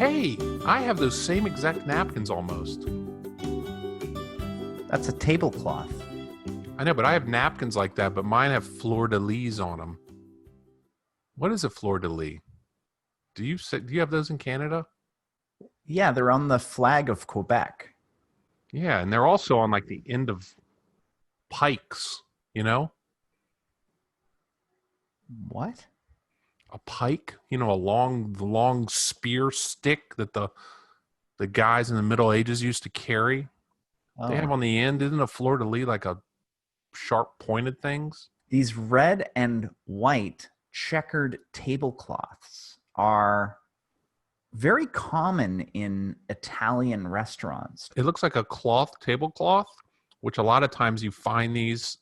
Hey, I have those same exact napkins almost. That's a tablecloth. I know, but I have napkins like that, but mine have fleur-de-lis on them. What is a fleur-de-lis? Do you have those in Canada? Yeah, they're on the flag of Quebec. Yeah, and they're also on like the end of pikes, you know? What? A pike, a long spear stick that the guys in the Middle Ages used to carry. They have Oh. on the end, isn't a fleur-de-lis like a sharp pointed things? These red and white checkered tablecloths are very common in Italian restaurants. It looks like a tablecloth, which a lot of times you find these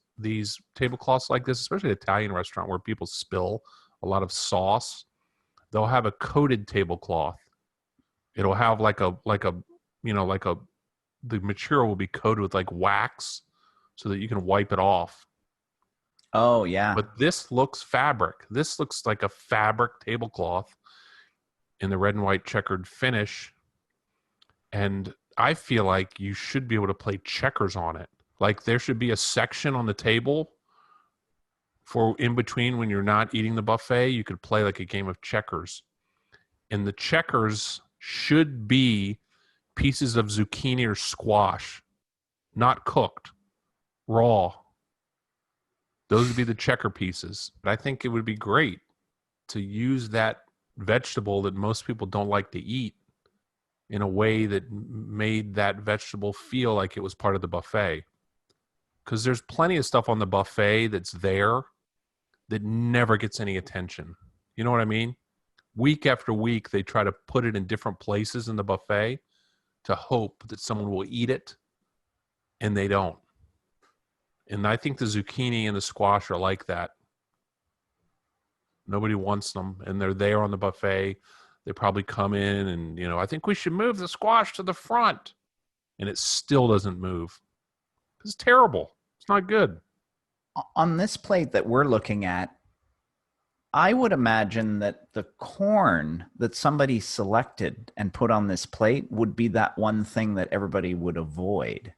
tablecloths like this, especially at an Italian restaurant where people spill a lot of sauce. They'll have a coated tablecloth. It'll have the material will be coated with like wax so that you can wipe it off. Oh, yeah. But this looks fabric. This looks like a fabric tablecloth in the red and white checkered finish. And I feel like you should be able to play checkers on it. Like there should be a section on the table for in between when you're not eating the buffet, you could play like a game of checkers. And the checkers should be pieces of zucchini or squash, not cooked, raw. Those would be the checker pieces. But I think it would be great to use that vegetable that most people don't like to eat in a way that made that vegetable feel like it was part of the buffet. Because there's plenty of stuff on the buffet that's there that never gets any attention. You know what I mean? Week after week, they try to put it in different places in the buffet to hope that someone will eat it, and they don't. And I think the zucchini and the squash are like that. Nobody wants them, and they're there on the buffet. They probably come in and, I think we should move the squash to the front. And it still doesn't move. It's terrible. It's not good. On this plate that we're looking at, I would imagine that the corn that somebody selected and put on this plate would be that one thing that everybody would avoid.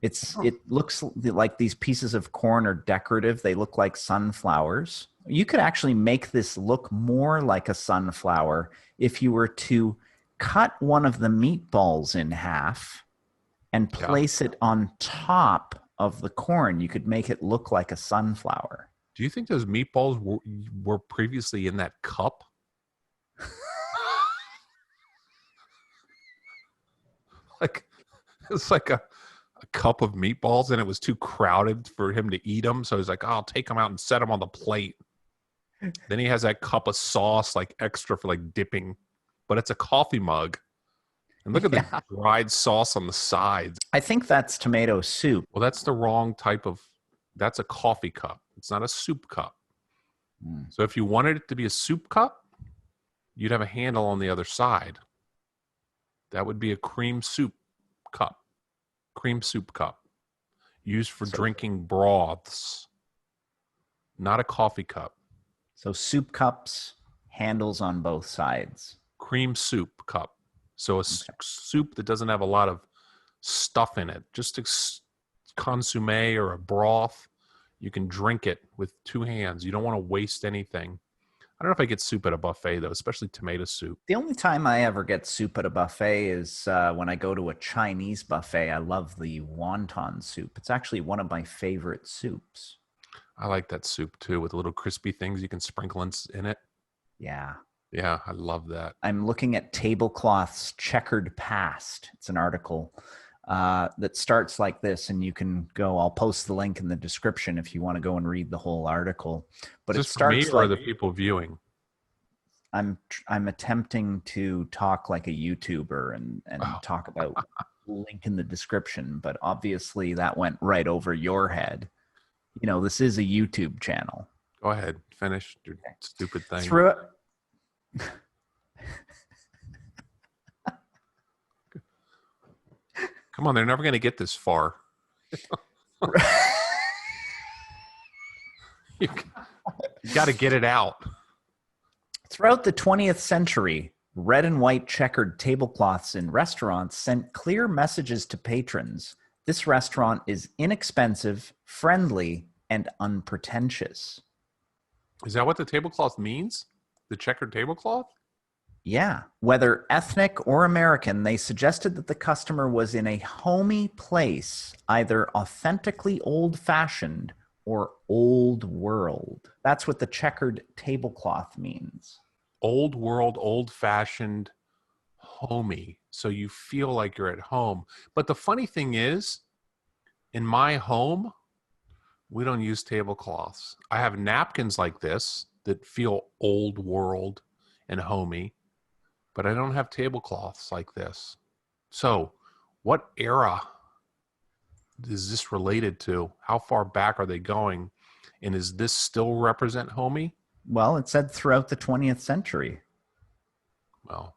It looks like these pieces of corn are decorative. They look like sunflowers. You could actually make this look more like a sunflower if you were to cut one of the meatballs in half and place it on top of the corn. You could make it look like a sunflower. Do you think those meatballs were previously in that cup? Like, it's like a cup of meatballs, and it was too crowded for him to eat them. So he's like, I'll take them out and set them on the plate. Then he has that cup of sauce, like extra for like dipping, but it's a coffee mug. And look at the dried sauce on the sides. I think that's tomato soup. Well, that's the wrong type of, that's a coffee cup. It's not a soup cup. So if you wanted it to be a soup cup, you'd have a handle on the other side. That would be a cream soup cup used for drinking broths, not a coffee cup. So soup cups, handles on both sides. Cream soup cup. So a soup that doesn't have a lot of stuff in it, just a consomme or a broth. You can drink it with two hands. You don't want to waste anything. I don't know if I get soup at a buffet, though, especially tomato soup. The only time I ever get soup at a buffet is when I go to a Chinese buffet. I love the wonton soup. It's actually one of my favorite soups. I like that soup, too, with little crispy things you can sprinkle in it. Yeah. Yeah, I love that. I'm looking at Tablecloths Checkered Past. It's an article that starts like this, and you can go. I'll post the link in the description if you want to go and read the whole article. But it starts for me or the people viewing? I'm attempting to talk like a YouTuber and talk about link in the description, but obviously that went right over your head. This is a YouTube channel. Go ahead, finish your stupid thing. Through it. Come on, they're never going to get this far. You got to get it out. Throughout the 20th century, Red and white checkered tablecloths in restaurants sent clear messages to patrons. This restaurant is inexpensive, friendly, and unpretentious. Is that what the tablecloth means? The checkered tablecloth? Yeah. Whether ethnic or American, they suggested that the customer was in a homey place, either authentically old fashioned or old world. That's what the checkered tablecloth means. Old world, old fashioned, homey. So you feel like you're at home. But the funny thing is, in my home, we don't use tablecloths. I have napkins like this that feel old world and homey, but I don't have tablecloths like this. So, what era is this related to? How far back are they going? And is this still represent homey? Well, it said throughout the 20th century. Well,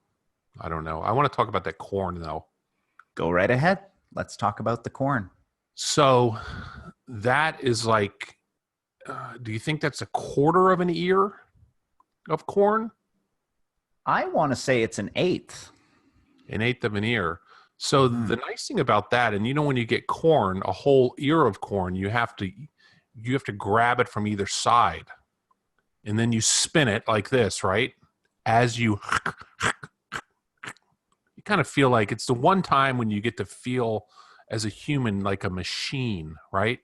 I don't know. I want to talk about that corn though. Go right ahead. Let's talk about the corn. So, that is like, do you think that's a quarter of an ear of corn? I want to say it's an eighth. An eighth of an ear. So the nice thing about that, and when you get corn, a whole ear of corn, you have to grab it from either side, and then you spin it like this, right? As you kind of feel like it's the one time when you get to feel as a human like a machine, right?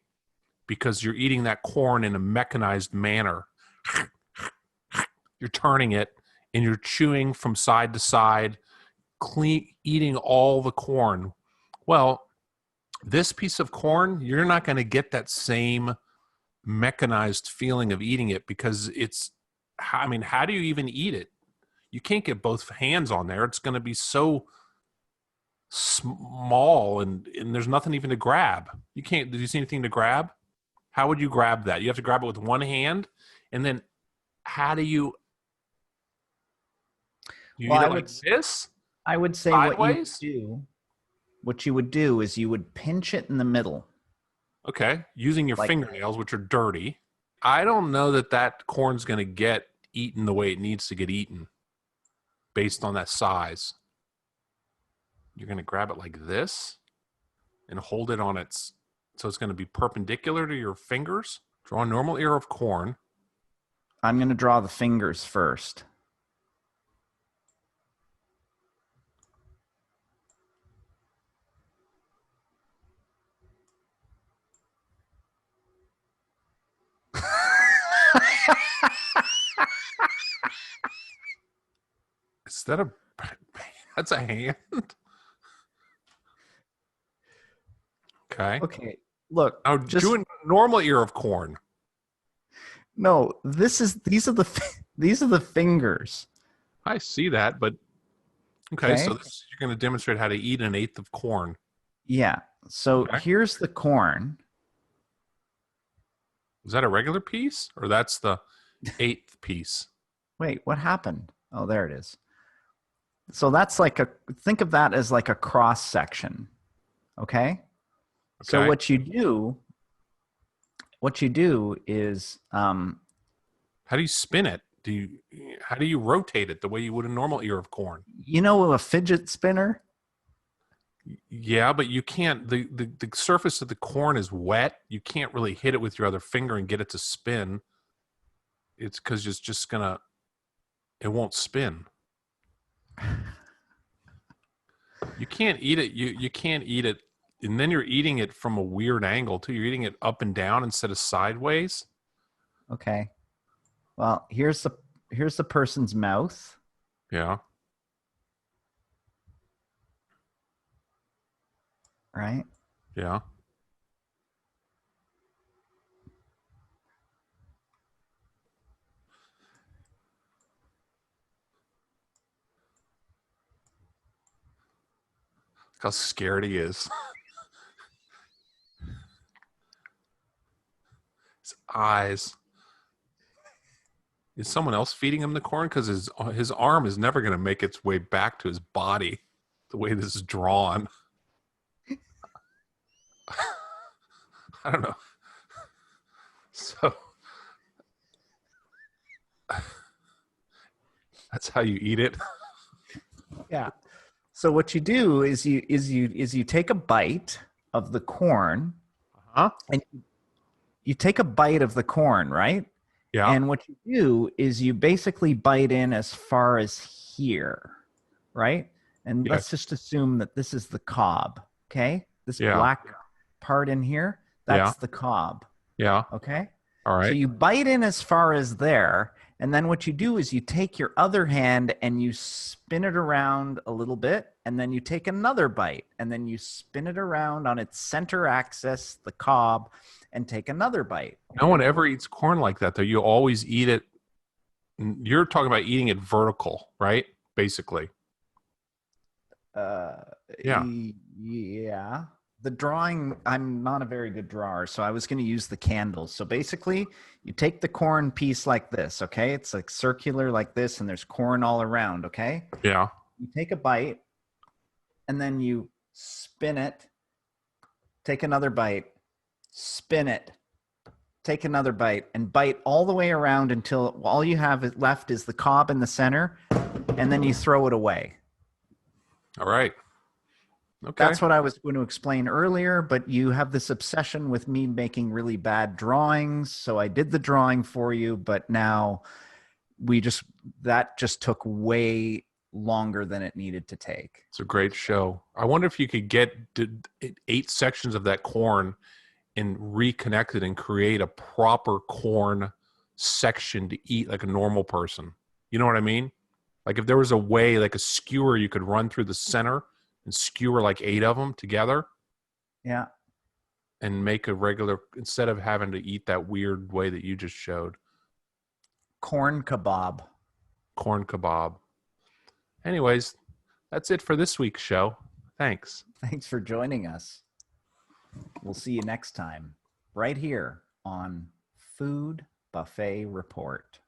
Because you're eating that corn in a mechanized manner. You're turning it and you're chewing from side to side, eating all the corn. Well, this piece of corn, you're not going to get that same mechanized feeling of eating it because how do you even eat it? You can't get both hands on there. It's going to be so small and there's nothing even to grab. Did you see anything to grab? How would you grab that? You have to grab it with one hand, and then how do you eat it like this? I would say Sideways? what you would do is you would pinch it in the middle. Okay, using your Like fingernails, which are dirty. I don't know that corn's going to get eaten the way it needs to get eaten based on that size. You're going to grab it like this and hold it on so it's going to be perpendicular to your fingers. Draw a normal ear of corn. I'm going to draw the fingers first. Instead of that's a hand. Okay. Okay. Look, Now do a normal ear of corn. No, these are the fingers. I see that, but okay. So you're going to demonstrate how to eat an eighth of corn. Yeah. So Okay. here's the corn. Is that a regular piece or that's the eighth piece? Wait, what happened? Oh, there it is. So that's think of that as like a cross section. Okay. So what you do is how do you spin it? How do you rotate it the way you would a normal ear of corn? A fidget spinner? Yeah, but you can't. The surface of the corn is wet. You can't really hit it with your other finger and get it to spin. It's because it's just it won't spin. You can't eat it. You can't eat it, and then you're eating it from a weird angle too. You're eating it up and down instead of sideways. Okay. Well, here's the person's mouth. Yeah. Right? Yeah. Look how scared he is. His eyes. Is someone else feeding him the corn? Because his arm is never going to make its way back to his body the way this is drawn. I don't know. So that's how you eat it. Yeah. So what you do is you take a bite of the corn, Huh? and you take a bite of the corn, right? Yeah. And what you do is you basically bite in as far as here, right? And let's Yes. just assume that this is the cob, okay? This Yeah. black part in here, Yeah. that's the cob, Yeah. okay? All So right. you bite in as far as there, and then what you do is you take your other hand and you spin it around a little bit, and then you take another bite, and then you spin it around on its center axis, the cob, and take another bite. No one ever eats corn like that, though. You always eat it. You're talking about eating it vertical, right? Basically. Uh, Yeah. yeah. The drawing, I'm not a very good drawer, so I was going to use the candles. So basically, you take the corn piece like this, okay? It's like circular like this, and there's corn all around, okay? Yeah. You take a bite, and then you spin it, take another bite, spin it, take another bite, and bite all the way around until all you have left is the cob in the center, and then you throw it away. All right. Okay. That's what I was going to explain earlier, but you have this obsession with me making really bad drawings. So I did the drawing for you, but now that just took way longer than it needed to take. It's a great show. I wonder if you could get 8 sections of that corn and reconnect it and create a proper corn section to eat like a normal person. You know what I mean? Like if there was a way, like a skewer, you could run through the center and skewer like 8 of them together Yeah. and make a regular, instead of having to eat that weird way that you just showed. Corn kebab. Corn kebab. Anyways, that's it for this week's show. Thanks. Thanks for joining us. We'll see you next time, right here on Food Buffet Report.